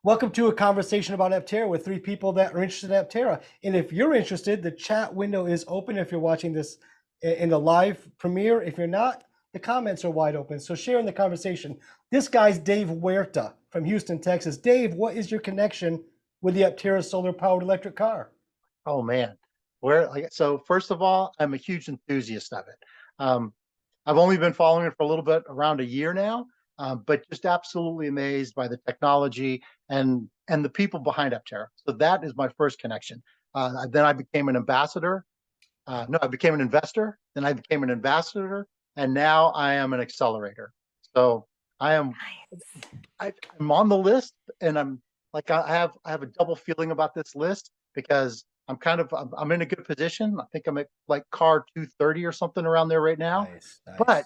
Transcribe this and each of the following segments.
Welcome to a conversation about Aptera with three people that are interested in Aptera. And if you're interested, the chat window is open if you're watching this in the live premiere. If you're not, the comments are wide open. So share in the conversation. This guy's Dave Huerta from Houston, Texas. Dave, what is your connection with the Aptera solar powered electric car? Oh man, so first of all, I'm a huge enthusiast of it. Um, I've only been following it for a little bit, around a year now, but just absolutely amazed by the technology and the people behind Aptera. So that is my first connection. Then I became an ambassador. No, I became an investor. Then I became an ambassador, and now I am an accelerator. So I am I'm on the list, and I'm like I have a double feeling about this list because I'm in a good position. I think I'm at like car 230 or something around there right now. Nice, But nice.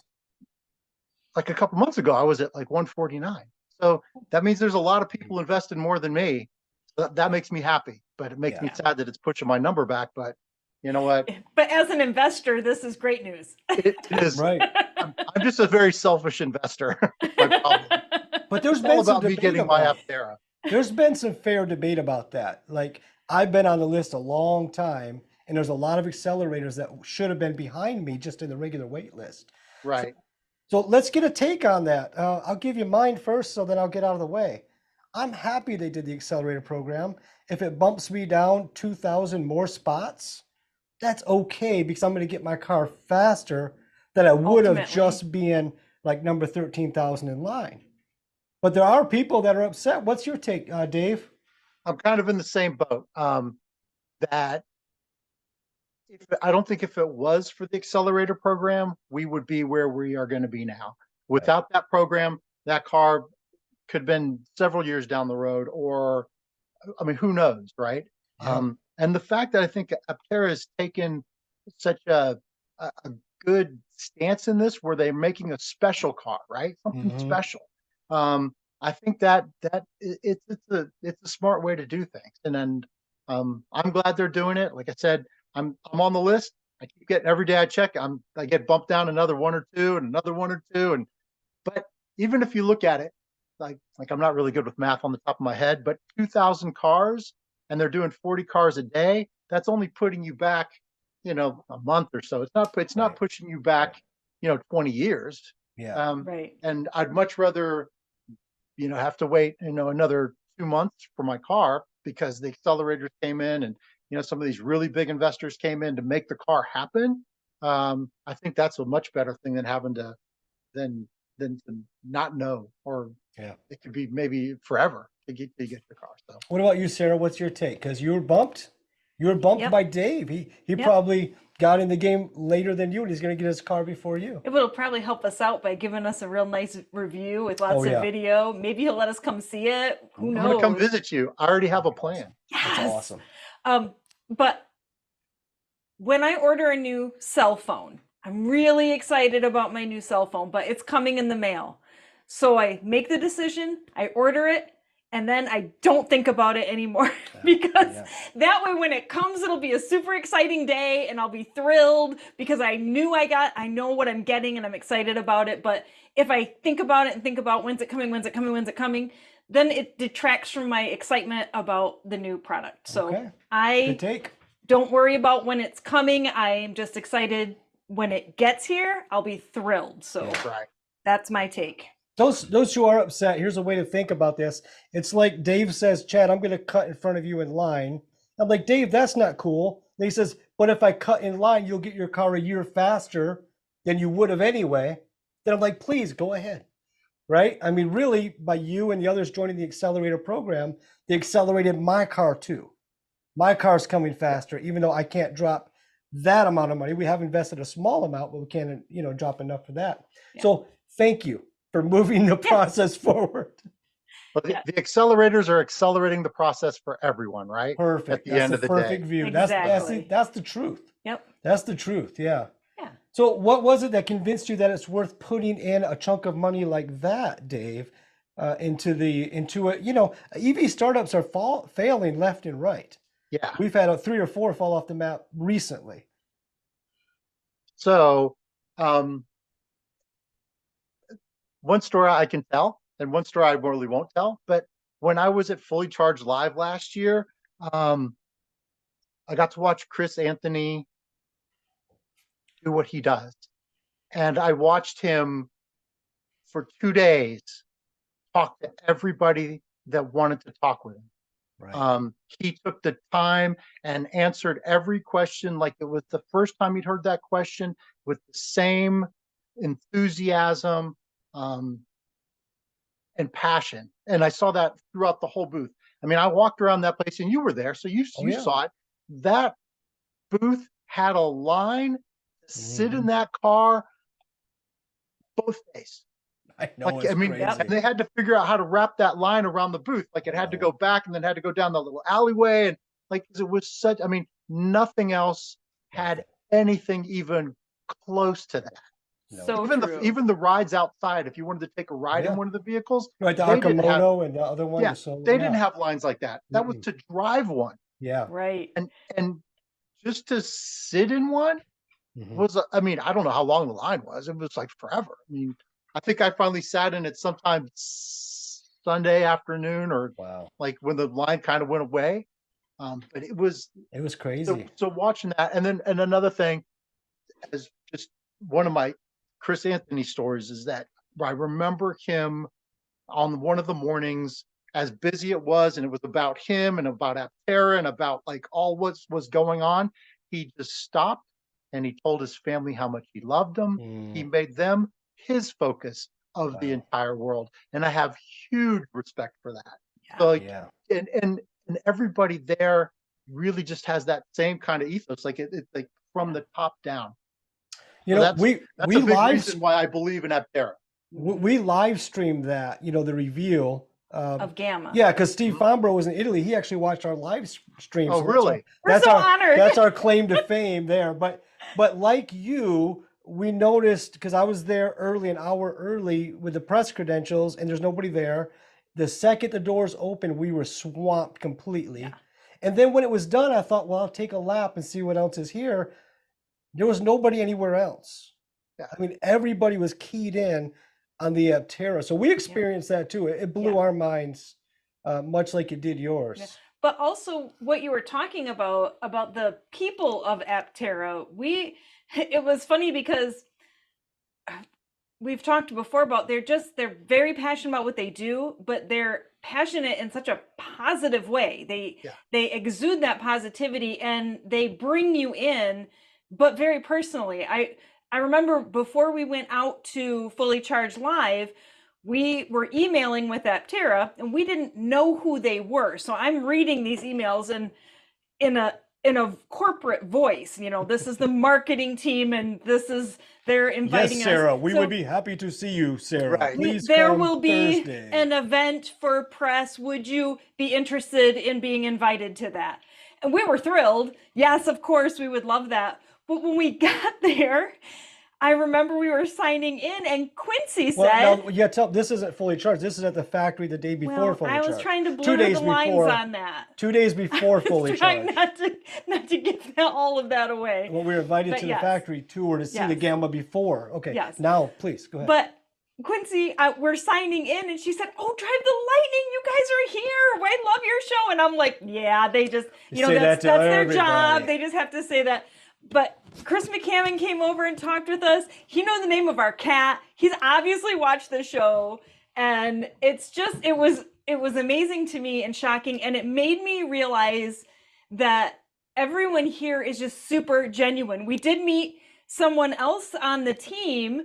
like a couple months ago, I was at like 149. So that means there's a lot of people invested more than me. So that makes me happy, but it makes Yeah. me sad that it's pushing my number back. But you know what? But as an investor, this is great news. It is. Right. I'm just a very selfish investor. My problem. But there's It's all been some about me debate getting my about it. Aptera. There's been some fair debate about that. Like, I've been on the list a long time, and there's a lot of accelerators that should have been behind me just in the regular wait list. So, Right. so let's get a take on that. I'll give you mine first, so then I'll get out of the way. I'm happy they did the accelerator program. If it bumps me down 2,000 more spots, that's okay because I'm going to get my car faster than I would have Ultimately. just being like number 13,000 in line. But there are people that are upset. What's your take, Dave? I'm kind of in the same boat. That I don't think if it was for the accelerator program, we would be where we are going to be now. Right. Without that program, that car could have been several years down the road, or I mean, who knows, right? Yeah. And the fact that I think Aptera has taken such a good stance in this, where they're making a special car, right? Something Mm-hmm. special. I think that it's a smart way to do things, and then I'm glad they're doing it. Like I said, I'm on the list. I keep getting every day I check. I get bumped down another one or two, and another one or two, and but even if you look at it, like I'm not really good with math on the top of my head, but 2,000 cars, and they're doing 40 cars a day. That's only putting you back, a month or so. It's not Right. pushing you back, 20 years. Yeah. Right. And I'd much rather, have to wait, another 2 months for my car because the accelerators came in, and some of these really big investors came in to make the car happen. I think that's a much better thing than having to than than to not know, or Yeah. it could be maybe forever to get your car. So What about you, Sarah? What's your take? Because you were bumped. You were bumped Yep. by Dave. He Yep. probably got in the game later than you, and he's going to get his car before you. It will probably help us out by giving us a real nice review with lots Oh, of yeah. video. Maybe he'll let us come see it. Who I'm gonna come knows? visit you. I already have a plan. That's Yes. awesome. But when I order a new cell phone, I'm really excited about my new cell phone, but it's coming in the mail. So I make the decision, I order it, and then I don't think about it anymore because that way when it comes, it'll be a super exciting day and I'll be thrilled because I know what I'm getting and I'm excited about it. But if I think about it and think about when's it coming, then it detracts from my excitement about the new product. So Okay. Good I take. don't worry about when it's coming. I'm just excited when it gets here. I'll be thrilled. So Right. that's my take. Those who are upset, here's a way to think about this. It's like Dave says, Chad, I'm going to cut in front of you in line. I'm like, Dave, that's not cool. And he says, but if I cut in line, you'll get your car a year faster than you would have anyway. Then I'm like, please go ahead. Right? I mean, really, by you and the others joining the accelerator program, they accelerated my car too. My car's coming faster, even though I can't drop that amount of money. We have invested a small amount, but we can't, drop enough for that. Yeah. So thank you for moving the process forward. But the accelerators are accelerating the process for everyone, right? Perfect. At the That's end the of the perfect day. view. Exactly. That's the truth. Yep. That's the truth. Yeah. Yeah. So what was it that convinced you that it's worth putting in a chunk of money like that, Dave, into it? EV startups are failing left and right. Yeah. We've had 3 or 4 fall off the map recently. So one story I can tell, and one story I really won't tell. But when I was at Fully Charged Live last year, I got to watch Chris Anthony do what he does. And I watched him for 2 days talk to everybody that wanted to talk with him. Right. He took the time and answered every question like it was the first time he'd heard that question, with the same enthusiasm and passion. And I saw that throughout the whole booth. I mean, I walked around that place, and you were there, so you Oh, yeah. saw it. That booth had a line to sit in Mhm. that car both days. I know, Like, it's I mean, crazy. and they had to figure out how to wrap that line around the booth. Like, it had to Wow. go back and then had to go down the little alleyway. And like, it was such, I mean, nothing else had anything even close to that. No. So Even true. even the rides outside, if you wanted to take a ride Yeah. in one of the vehicles, Right, the they didn't have, Akamoto and the other one. yeah, the solo, they yeah. didn't have lines like that. That was Mm-mm. to drive one. Yeah. Right. And just to sit in one Mhm. was, I mean, I don't know how long the line was. It was like forever. I mean, I think I finally sat in it sometime Sunday afternoon, or Wow. like when the line kind of went away. But it was crazy. so watching that. And then, and another thing is just one of my Chris Anthony stories is that I remember him on one of the mornings, as busy it was, and it was about him and about Aptera and about like all what was going on. He just stopped and he told his family how much he loved them. He Mm, made them his focus of the wow. entire world. And I have huge respect for that. So like, Yeah. and everybody there really just has that same kind of ethos. Like it's like from the top down. You So know, that's we a big live reason why I believe in Aptera. we live streamed that, the reveal. Of Gamma. Yeah, because Steve Mhm. Fombro was in Italy. He actually watched our live stream. Oh, So really? We're so honored. That's our claim to fame there. But like you, we noticed, because I was there early, an hour early with the press credentials, and there's nobody there. The second the doors opened, we were swamped completely. Yeah. And then when it was done, I thought, well, I'll take a lap and see what else is here. There was nobody anywhere else. Yeah. I mean, everybody was keyed in on the Aptera. So we experienced that too. It blew Yeah. our minds, much like it did yours. Yeah. But also what you were talking about the people of Aptera, it was funny because we've talked before about they're very passionate about what they do, but they're passionate in such a positive way. They exude that positivity and they bring you in, but very personally. I remember before we went out to Fully Charged Live, we were emailing with Aptera and we didn't know who they were. So I'm reading these emails and in a corporate voice, this is the marketing team and they're inviting Yes, Sarah, us. we So would be happy to see you, Sarah. Right. Please there come will be Thursday. an event for press. Would you be interested in being invited to that? And we were thrilled. Yes, of course, we would love that. But when we got there, I remember we were signing in and Quincy said, Well, now, yeah, this isn't Fully Charged. This is at the factory the day before well, Fully I Charged. was trying to 2 blur days the lines before, on that. 2 days before Fully I was trying Charged. not to give all of that away. Well, we were invited But to yes. the factory tour to see the Yes. Gamma before. Okay, Yes. now please go ahead. But Quincy, we're signing in and she said, "Oh, Drive the Lightning, you guys are here. I love your show." And I'm like, yeah, they just, Say that's that to their job. everybody. They just have to say that. But Chris McCammon came over and talked with us. He knows the name of our cat. He's obviously watched the show. And it's just, it was amazing to me and shocking. And it made me realize that everyone here is just super genuine. We did meet someone else on the team.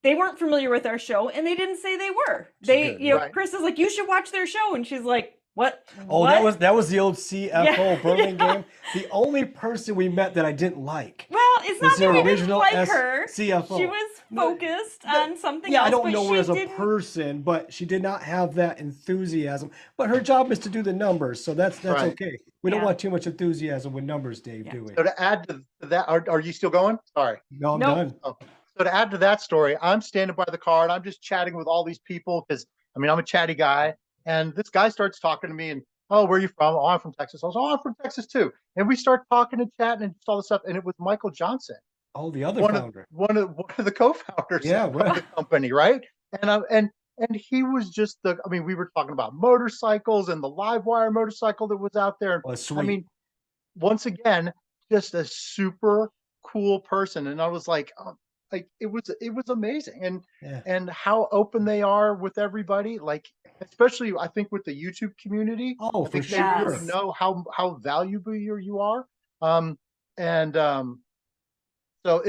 They weren't familiar with our show and they didn't say they were. Good, right. Chris is like, "You should watch their show." And she's like, "What?" Oh, What? that was the old CFO Yeah, Burning yeah. game. The only person we met that I didn't like. Well, it's Was not their that we didn't original like her. CFO. She was focused on something Yeah, else. I don't but know her she as a didn't- person, but she did not have that enthusiasm. But her job is to do the numbers, so that's Right. okay. We don't Yeah. want too much enthusiasm with numbers, Dave, Yeah. do we? So to add to that, are you still going? Sorry. No, I'm Nope. done. Oh. So to add to that story, I'm standing by the car and I'm just chatting with all these people because, I mean, I'm a chatty guy. And this guy starts talking to me and, "Oh, where are you from?" "Oh, I'm from Texas." I was, "Oh, I'm from Texas too." And we start talking and chatting and just all this stuff. And it was Michael Johnson, Oh, the other one founder. of the co-founders Yeah, of right. the company, right? And and he was just I mean, we were talking about motorcycles and the live wire motorcycle that was out there. Well, I sweet. mean, once again, just a super cool person. And I was like, oh, like it was amazing. Yeah. And how open they are with everybody, like especially I think with the YouTube community. Oh, I for think they really sure. know how valuable you are. Um, and so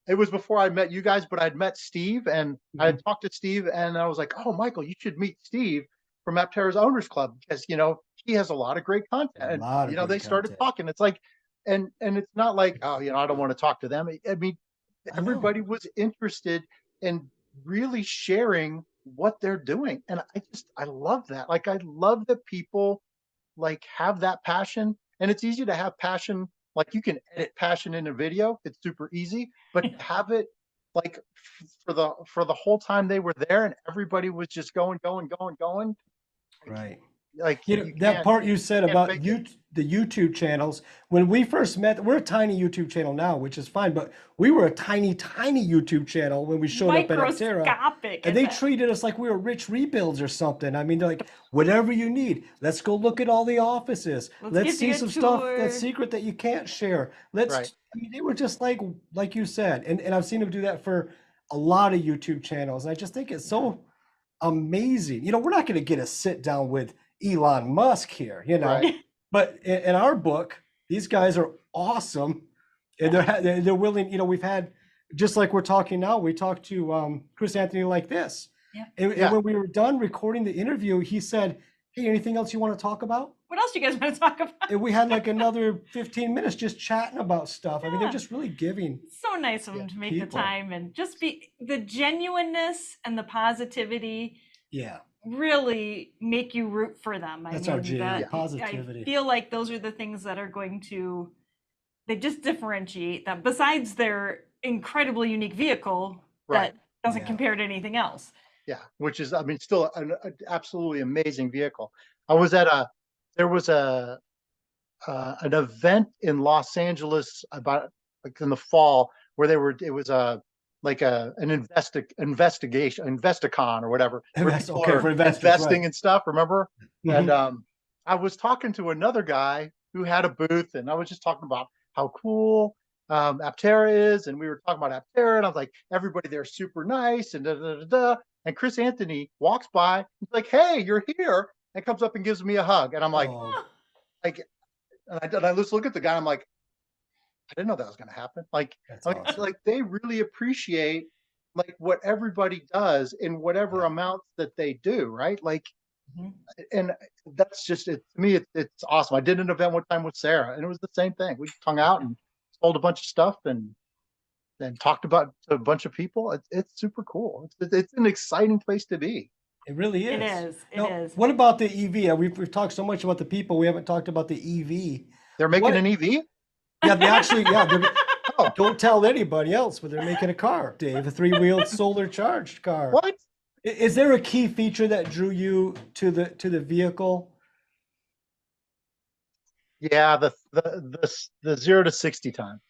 it was before I met you guys, but I'd met Steve and I had talked to Steve and I was like, oh, Michael, you should meet Steve from Aptera's Owners Club because, he has a lot of great content. A And, lot of they great started content. talking. It's like, and it's not like, oh, I don't want to talk to them. I mean, I know. everybody was interested in really sharing what they're doing. And I love that. Like, I love that people like have that passion, and it's easy to have passion. Like you can edit passion in a video, it's super easy, but to have it like for the whole time they were there and everybody was just going like, Right. like You know, you that part you said can't about fake it. the YouTube channels, when we first met, we're a tiny YouTube channel now, which is fine, but we were a tiny, tiny YouTube channel when we showed up at Aptera. Microscopic. And they treated us like we were rich rebuilds or something. I mean, they're like, whatever you need, let's go look at all the offices. Let's give see you a some stuff tour." that's secret that you can't share. Right. I mean, they were just like you said. And I've seen them do that for a lot of YouTube channels. And I just think it's so amazing. We're not going to get a sit down with Elon Musk here, Right. but in our book, these guys are awesome, and they're willing. We've had, just like we're talking now, we talked to Chris Anthony like this, Yeah. and when we were done recording the interview, he said, "Hey, anything else you want to talk about?" What else do you guys want to talk about? And we had like another 15 minutes just chatting about stuff. I mean, they're Yeah. just really giving. So nice of them to make the people. time and just be the genuineness and the positivity Yeah, really make you root for them. That's our jam, that- positivity. I feel like those are the things that are going to, they just differentiate them besides their incredibly unique vehicle Right. that doesn't Yeah. compare to anything else. Yeah, which is, I mean, still an absolutely amazing vehicle. There was an event in Los Angeles about like in the fall where it was like an investicon or whatever. Where people Okay, are for investors, investing right. and stuff, remember? Mhm. And I was talking to another guy who had a booth and I was just talking about how cool Aptera is, and we were talking about Aptera, and I was like, everybody there's super nice, and da da da da. And Chris Anthony walks by, he's like, "Hey, you're here," and comes up and gives me a hug, and I'm like, Oh, like, and I just look at the guy, I'm like, I didn't know that was going to happen. that's awesome. Like they really appreciate like what everybody does in whatever Yeah. amounts that they do, right? Like, Mhm. and that's just it to me. It's awesome. I did an event one time with Sarah, and it was the same thing. We just hung out and sold a bunch of stuff and talked about to a bunch of people. It's super cool. It's an exciting place to be. It really is. It is. It Now, is. what about the EV? We've talked so much about the people. We haven't talked about the EV. They're making What- an EV. Yeah, they actually, yeah. Oh, Don't tell anybody else, but they're making a car, Dave, a three-wheeled solar charged car. what? Is there a key feature that drew you to the vehicle? Yeah, the 0 to 60 time.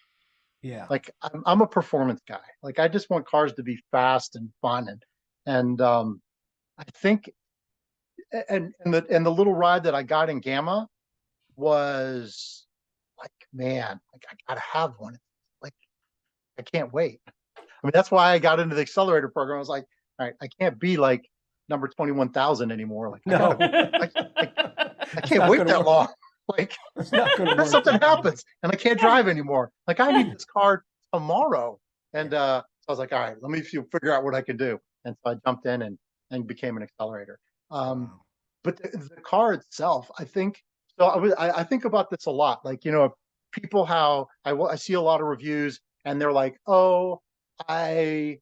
Yeah. Like I'm a performance guy. Like I just want cars to be fast and fun, and I think and the little ride that I got in Gamma was like, man, like I gotta have one. Like I can't wait. I mean, that's why I got into the accelerator program. I was like, all right, I can't be like number 21,000 anymore. Like No. I can't wait that long. Like It's not going to if work. something happens and I can't drive anymore, like I need this car tomorrow. And so I was like, all right, let me figure out what I can do. And so I jumped in and became an accelerator. Wow. But the car itself, I think, so I think about this a lot. Like, people, how I see a lot of reviews and they're like, oh, I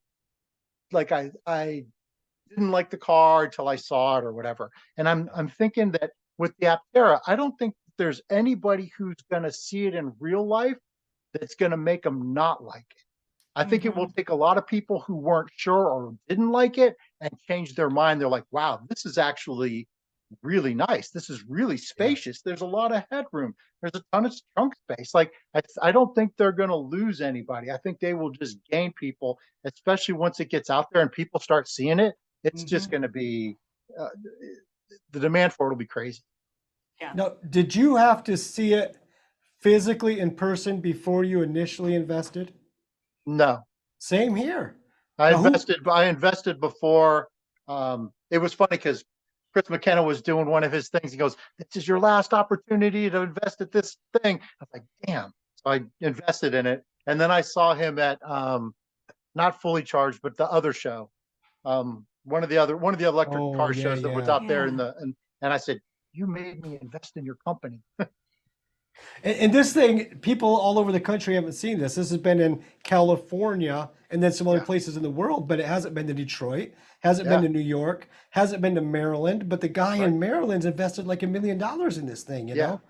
didn't like the car until I saw it or whatever. And I'm thinking that with the Aptera, I don't think there's anybody who's going to see it in real life that's going to make them not like it. I think it will take a lot of people who weren't sure or didn't like it and change their mind. They're like, wow, this is actually really nice. This is really spacious. There's a lot of headroom. There's a ton of trunk space. Like, I don't think they're going to lose anybody. I think they will just gain people, especially once it gets out there and people start seeing it. it's just going to be, the demand for it will be crazy. Yeah. Now, did you have to see it physically in person before you initially invested? No, Same here. I Now, invested before. It was funny because Chris McKenna was doing one of his things. He goes, "This is your last opportunity to invest at this thing." I was like, "Damn!" So I invested in it, and then I saw him at not Fully Charged, but the other show, one of the electric car shows that was out there in the and I said, "You made me invest in your company." And this thing, people all over the country haven't seen this. This has been in California and then some other places in the world, but it hasn't been to Detroit, hasn't been to New York, hasn't been to Maryland. But the guy in Maryland's invested like $1 million in this thing, you know?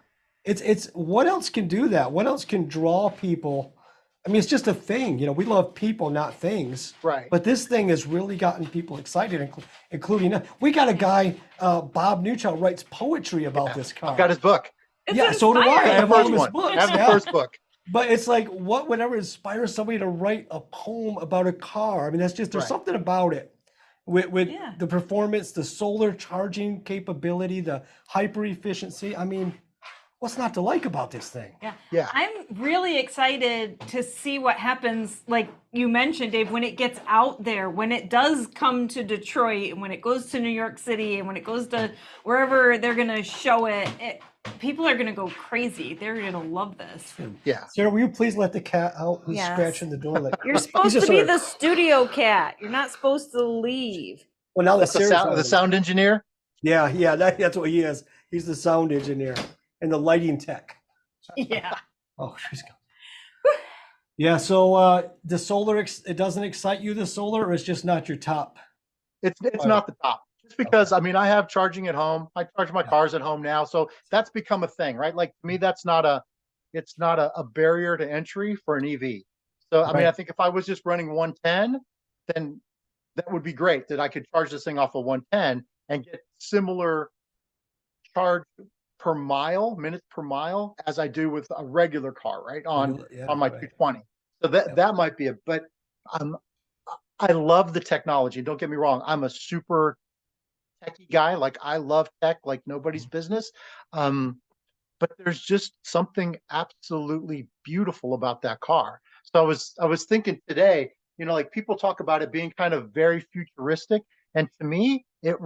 It's what else can do that? What else can draw people? I mean, it's just a thing, you know, we love people, not things. Right. But this thing has really gotten people excited, including, we got a guy, Bob Newchild, writes poetry about this car. I've got his book. It's So do I. I inspiring. have all of his books. I have the first book. But it's like, what would ever inspire somebody to write a poem about a car? I mean, that's just, there's something about it with the performance, the solar charging capability, the hyper efficiency. I mean, what's not to like about this thing? Yeah. I'm really excited to see what happens, like you mentioned, Dave, when it gets out there, when it does come to Detroit, and when it goes to New York City, and when it goes to wherever they're going to show it, people are going to go crazy. They're going to love this. Yeah. Sarah, will you please let the cat out? He's Yes. scratching the door. Like, You're supposed to be the studio cat. You're not supposed to leave. well, now That's the sound engineer. Yeah, that's what he is. He's the sound engineer and the lighting tech. Yeah. Oh, she's gone. Yeah, so the solar, it doesn't excite you, the solar, or it's just not your top? It's not the top. Just because, I mean, I have charging at home. I charge my cars at home now. So that's become a thing, right? Like to me, it's not a barrier to entry for an EV. So, I mean, I think if I was just running 110, then that would be great that I could charge this thing off of 110 and get similar charge per mile, minutes per mile, as I do with a regular car, right? On my 220. So that might be but I love the technology. Don't get me wrong. I'm a super techie guy. Like I love tech like nobody's business. But there's just something absolutely beautiful about that car. So I was thinking today, you know, like people talk about it being kind of very futuristic. And to me, it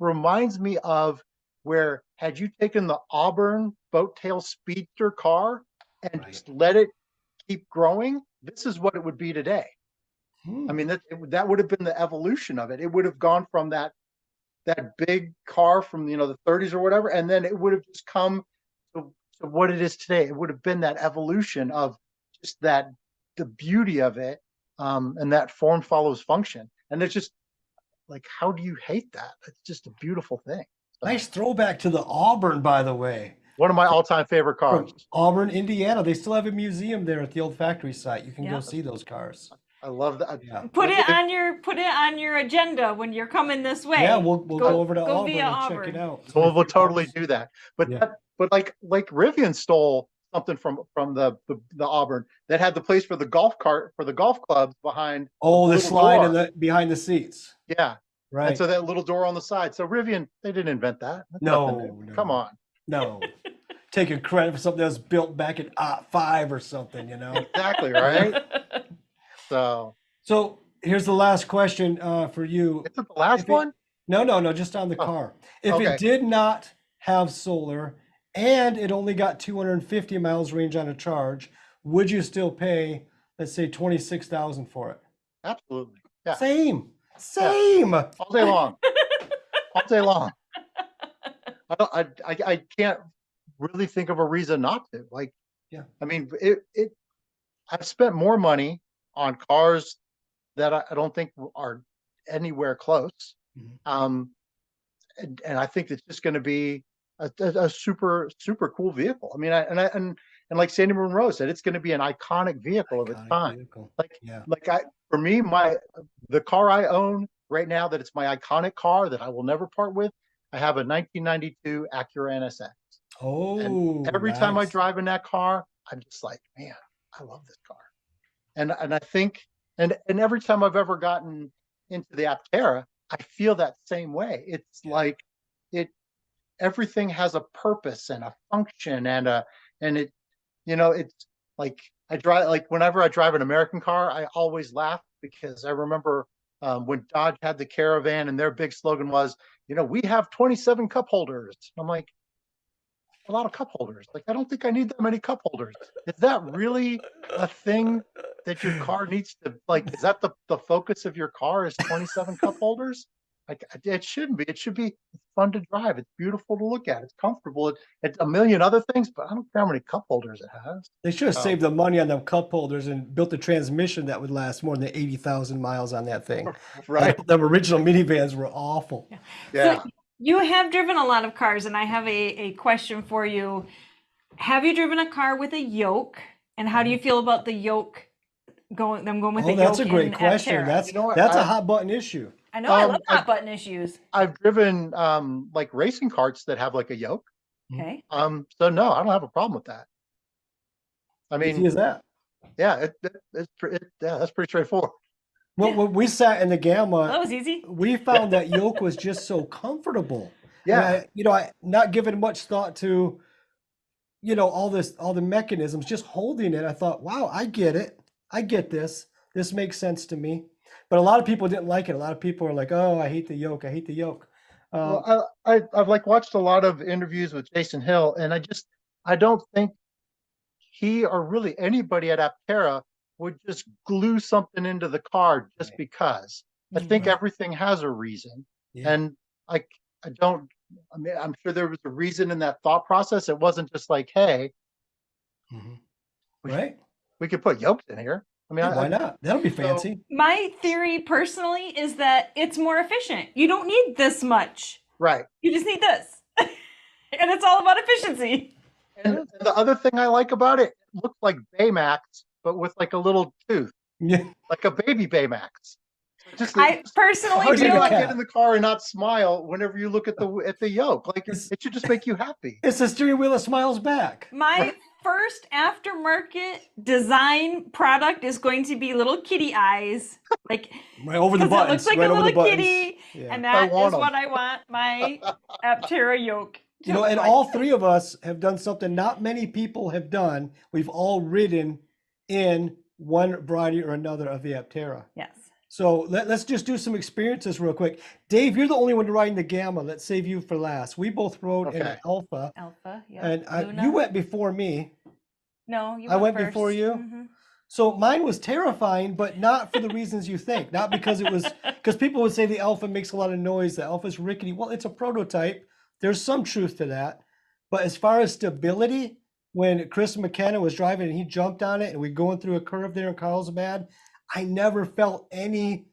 reminds me of where had you taken the Auburn boat tail speedster car and just let it keep growing, this is what it would be today. I mean, that would have been the evolution of it. It would have gone from that big car from, you know, the 30s or whatever, and then it would have just come to what it is today. It would have been that evolution of just the beauty of it, and that form follows function. And it's just like, how do you hate that? It's just a beautiful thing. So, nice throwback to the Auburn, by the way. one of my all-time favorite cars. From Auburn, Indiana. They still have a museum there at the old factory site. You can go see those cars. I love that. Put it on your agenda when you're coming this way. Yeah, we'll go over to Auburn and check it out. We'll totally do that. But but like Rivian stole something from the Auburn that had the place for the golf cart for the golf clubs behind. Oh, the slide and behind the seats. Yeah. Right. And so that little door on the side. So Rivian, they didn't invent that. That's no. Come on. No. Taking credit for something that was built back in 5 or something, you know? Exactly, right? So here's the last question for you. Is it the last one? No, just on the car. If it did not have solar and it only got 250 miles range on a charge, would you still pay, let's say, $26,000 for it? Absolutely. Yeah. Same. Yeah. All day long. All day long. I can't really think of a reason not to. Like, I mean, I've spent more money on cars that I don't think are anywhere close. And I think it's just going to be a super, super cool vehicle. I mean, and like Sandy Monroe said, it's going to be an iconic vehicle of its time. For me, the car I own right now, that it's my iconic car that I will never part with. I have a 1992 Acura NSX. Oh, and every time I drive in that car, I'm just like, man, I love this car. And I think, and every time I've ever gotten into the Aptera, I feel that same way. It's Yeah. like it everything has a purpose and a function and it it's like I drive like whenever I drive an American car, I always laugh because I remember when Dodge had the Caravan and their big slogan was, we have 27 cup holders. I'm like, a lot of cup holders. Like, I don't think I need that many cup holders. Is that really a thing that your car needs to like? Is that the focus of your car is 27 cup holders? Like, it shouldn't be. It should be fun to drive. It's beautiful to look at. It's comfortable. It's a million other things, but I don't care how many cup holders it has. They should have Oh, saved the money on them cup holders and built a transmission that would last more than 80,000 miles on that thing. right. The original minivans were awful. Yeah. So you have driven a lot of cars, and I have a question for you. Have you driven a car with a yoke? And how do you feel about the yoke going with the Oh, that's yoke a great in question. Aptera? You know what? That's a hot button issue. I know I love I- hot button issues. I've driven like racing carts that have like a yoke. Okay. So no, I don't have a problem with that. I Easy mean, as that. yeah, that's pretty straightforward. When we sat in the Well, that Gamma, was easy. we found that yoke was just so comfortable. Yeah. And I not giving much thought to, all the mechanisms, just holding it. I thought, wow, I get it. I get this. This makes sense to me. But a lot of people didn't like it. A lot of people are like, oh, I hate the yoke. I hate the yoke. Well, I've like watched a lot of interviews with Jason Hill, and I don't think he or really anybody at Aptera would just glue something into the car just Right. because. I think Right. everything has a reason, Yeah. and I don't. I mean, I'm sure there was a reason in that thought process. It wasn't just like, hey, Mhm. we, Right? we could put yokes in here. I mean, Yeah, why not? That'll be fancy. My theory personally is that it's more efficient. You don't need this much. right. You just need this. And it's all about efficiency. And the other thing I like about it, it looks like Baymax, but with like a little tooth, Yeah. like a baby Baymax. I personally How do you feel not like- get in the car and not smile whenever you look at the yoke? Like it should just make you happy. It's the steering wheel that smiles back. my first aftermarket design product is going to be little kitty eyes. Like Right over the 'cause it buttons. looks like right a over the little buttons. kitty. Yeah. And I that want is 'em. what I want my Aptera yoke to And look like. all three of us have done something not many people have done. We've all ridden in one variety or another of the Aptera. Yes. So let's just do some experiences real quick. Dave, you're the only one riding the Gamma. Let's save you for last. We both rode in an Okay. Alpha, Alpha, yeah. and Luna. you went before me. No, you I went first. before you? Mhm. So mine was terrifying, but not for the reasons you think. Not because because people would say the Alpha makes a lot of noise, the Alpha's rickety. Well, it's a prototype. There's some truth to that. But as far as stability, when Chris McKenna was driving and he jumped on it and we going through a curve there in Carlsbad, I never felt any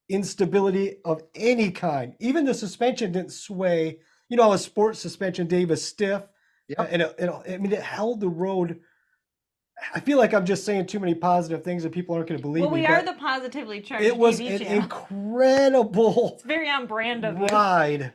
instability of any kind. Even the suspension didn't sway. A sports suspension, Dave, is stiff. Yep. And it held the road. I feel like I'm just saying too many positive things and people aren't going to believe Well, me. we are but the positively charged it was TV an channel. incredible It's very on brand of you. ride.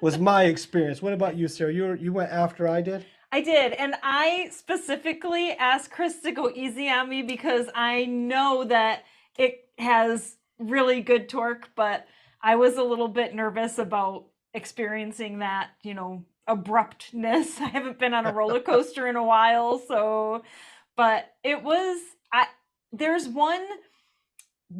Was my experience. What about you, Sarah? You went after I did. I did, and I specifically asked Chris to go easy on me because I know that it has really good torque, but I was a little bit nervous about experiencing that, abruptness. I haven't been on a roller coaster in a while, but it was there's one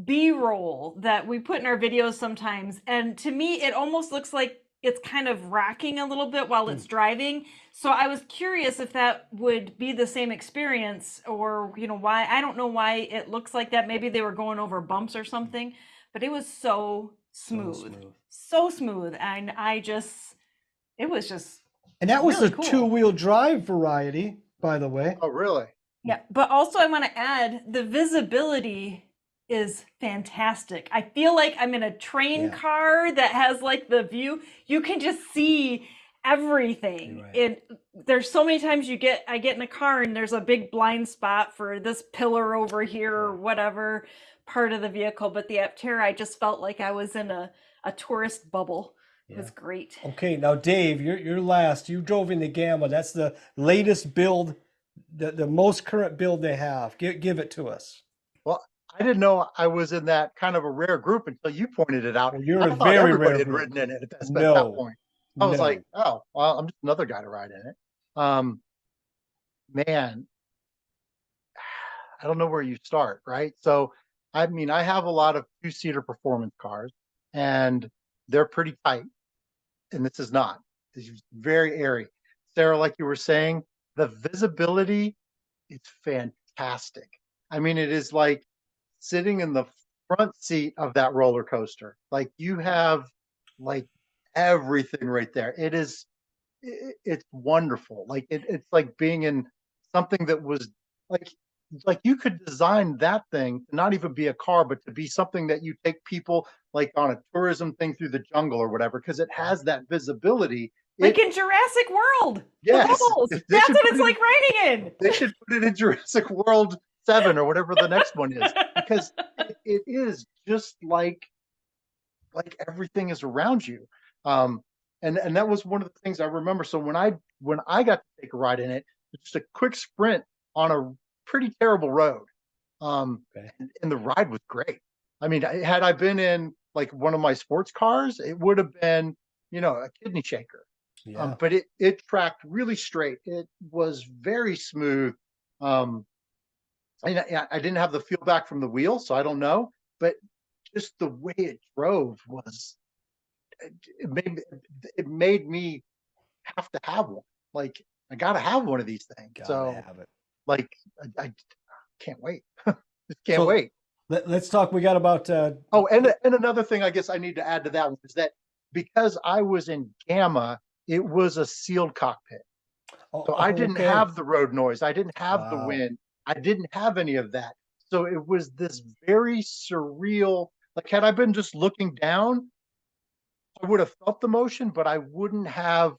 B-roll that we put in our videos sometimes, and to me it almost looks like it's kind of rocking a little bit while it's driving. So I was curious if that would be the same experience or, why. I don't know why it looks like that. Maybe they were going over bumps or something, but it was so smooth. So smooth. And it was just, And that was really the cool. two-wheel drive variety, by the way. Oh, really? yeah. But also I want to add the visibility is fantastic. I feel like I'm in a train Yeah. car that has like the view. You can just see everything. You're right. There's so many times I get in a car and there's a big blind spot for this pillar over here or whatever part of the vehicle. But the Aptera, I just felt like I was in a tourist bubble. It was great. Okay, now Dave, you're last. You drove in the Gamma. That's the latest build, the most current build they have. Give it to us. Well, I didn't know I was in that kind of a rare group until you pointed it out. Well, you're I in a thought very everybody rare had group. ridden in it at that No, point. I was like, no. oh, well, I'm just another guy to ride in it. Man, I don't know where you start, right? So, I mean, I have a lot of two-seater performance cars, and they're pretty tight, and this is not. This is very airy. Sarah, like you were saying, the visibility is fantastic. I mean, it is like sitting in the front seat of that roller coaster. Like you have like everything right there. It's wonderful. Like it's like being in something that was like you could design that thing to not even be a car, but to be something that you take people like on a tourism thing through the jungle or whatever, because it has that visibility. Like in Jurassic World. Yes, The bubbles. That's what it's like riding in. They should put it in Jurassic World 7 or whatever the next one is, because it is just like everything is around you. And that was one of the things I remember. So when I got to take a ride in it, just a quick sprint on a pretty terrible road. And the ride was great. I mean, had I been in like one of my sports cars, it would have been, a kidney shaker. Yeah. But it tracked really straight. It was very smooth. I didn't have the feel back from the wheel, so I don't know. But just the way it drove it made me have to have one. Like I got to have one of these things. Gotta have it. Like I can't wait. Just can't wait. Let's talk. We got about. Oh, and another thing I guess I need to add to that one is that because I was in Gamma, it was a sealed cockpit. So I didn't have the road noise. I didn't have the wind. I didn't have any of that. So it was this very surreal, like had I been just looking down, I would have felt the motion, but I wouldn't have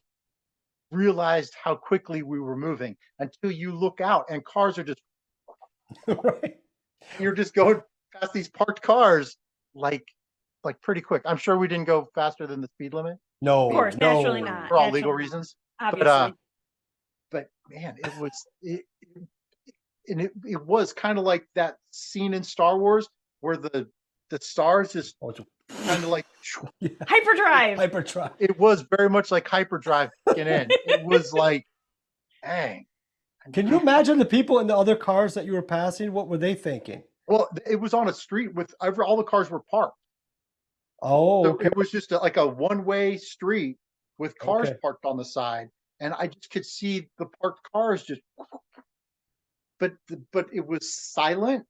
realized how quickly we were moving until you look out and cars are just, right. You're just going past these parked cars like pretty quick. I'm sure we didn't go faster than the speed limit. No, of course, naturally not. For all legal reasons. Obviously. But man, it was kind of like that scene in Star Wars where the stars just kind of like Hyperdrive. It was very much like hyperdrive kicking in. It was like, dang. Can you imagine the people in the other cars that you were passing? What were they thinking? Well, it was on a street with all the cars were parked. Oh, so it was just like a one-way street with cars parked on the side, and I just could see the parked cars just. But it was silent.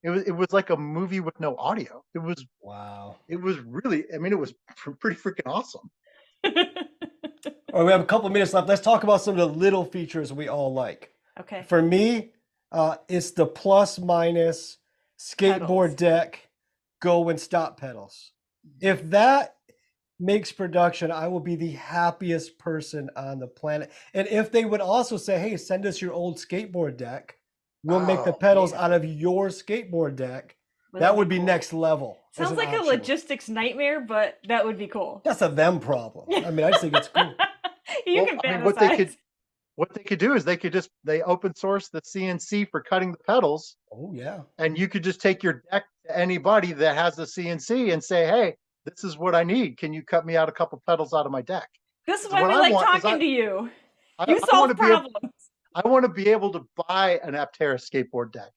It was like a movie with no audio. It was wow. It was really. I mean, it was pretty freaking awesome. All right, we have a couple of minutes left. Let's talk about some of the little features we all like. Okay. For me, it's the plus minus skateboard deck go and stop pedals. If that makes production, I will be the happiest person on the planet. And if they would also say, hey, send us your old skateboard deck, we'll make the pedals out of your skateboard deck. That would be next level. Sounds like a logistics nightmare, but that would be cool. That's a them problem. I mean, I just think it's cool. You can fantasize. What they could do is they open source the CNC for cutting the pedals. Oh yeah. And you could just take your deck to anybody that has a CNC and say, hey, this is what I need. Can you cut me out a couple pedals out of my deck? This is why we like talking to you. You solve problems. I want to be able to buy an Aptera skateboard deck.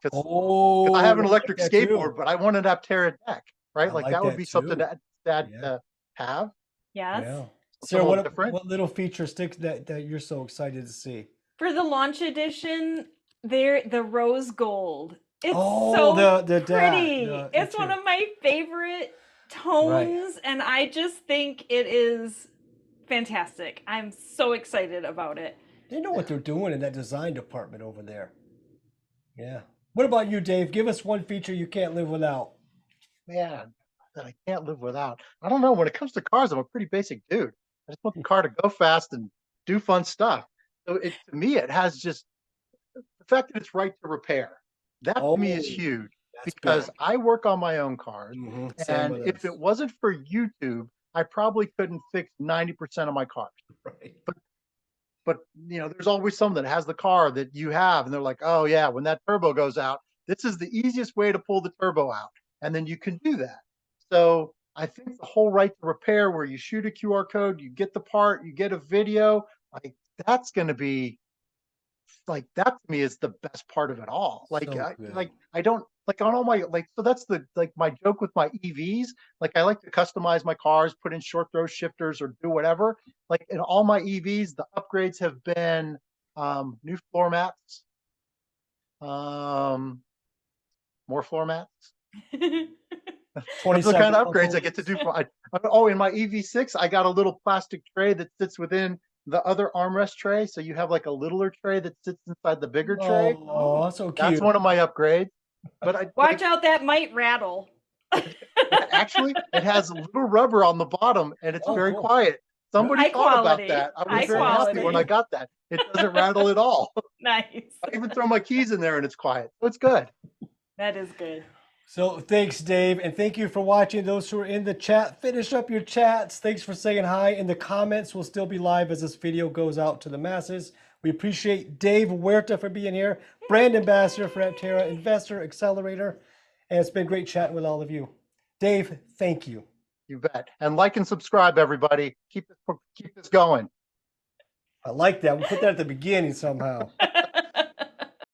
Because I have an electric skateboard, but I want an Aptera deck, right? Like that would be something to have. Yes. Yeah. Sarah, what little feature sticks that you're so excited to see? For the launch edition, the rose gold. It's the pretty. It's one of my favorite tones, and I just think it is fantastic. I'm so excited about it. They know what they're doing in that design department over there. Yeah. What about you, Dave? Give us one feature you can't live without. Man, that I can't live without. I don't know. When it comes to cars, I'm a pretty basic dude. I just want the car to go fast and do fun stuff. So to me, it has just the fact that it's right to repair. That to me is huge because I work on my own cars. And if it wasn't for YouTube, I probably couldn't fix 90% of my cars. Right. But there's always someone that has the car that you have, and they're like, oh yeah, when that turbo goes out, this is the easiest way to pull the turbo out. And then you can do that. So I think the whole right to repair, where you shoot a QR code, you get the part, you get a video, like that's going to be like, that to me is the best part of it all. Like, So good. I don't like on all my, like, so that's the, like my joke with my EVs. Like I like to customize my cars, put in short throw shifters or do whatever. Like in all my EVs, the upgrades have been new floor mats, more floor mats. That's the kind of upgrades I get to do. Oh, in my EV6, I got a little plastic tray that sits within the other armrest tray. So you have like a littler tray that sits inside the bigger tray. Oh, so cute. That's one of my upgrades. But I Watch out, that might rattle. actually, it has a little rubber on the bottom and it's very cool. quiet. Somebody High thought quality. about that. I High was very happy quality. when I got that. It doesn't rattle at all. Nice. I even throw my keys in there and it's quiet. So it's good. That is good. So thanks, Dave, and thank you for watching. Those who are in the chat, finish up your chats. Thanks for saying hi. And the comments will still be live as this video goes out to the masses. We appreciate Dave Huerta for being here, brand ambassador for Aptera Investor, Accelerator, and it's been great chatting with all of you. Dave, thank you. You bet. And like and subscribe, everybody. Keep this going. I like that. We'll put that at the beginning somehow.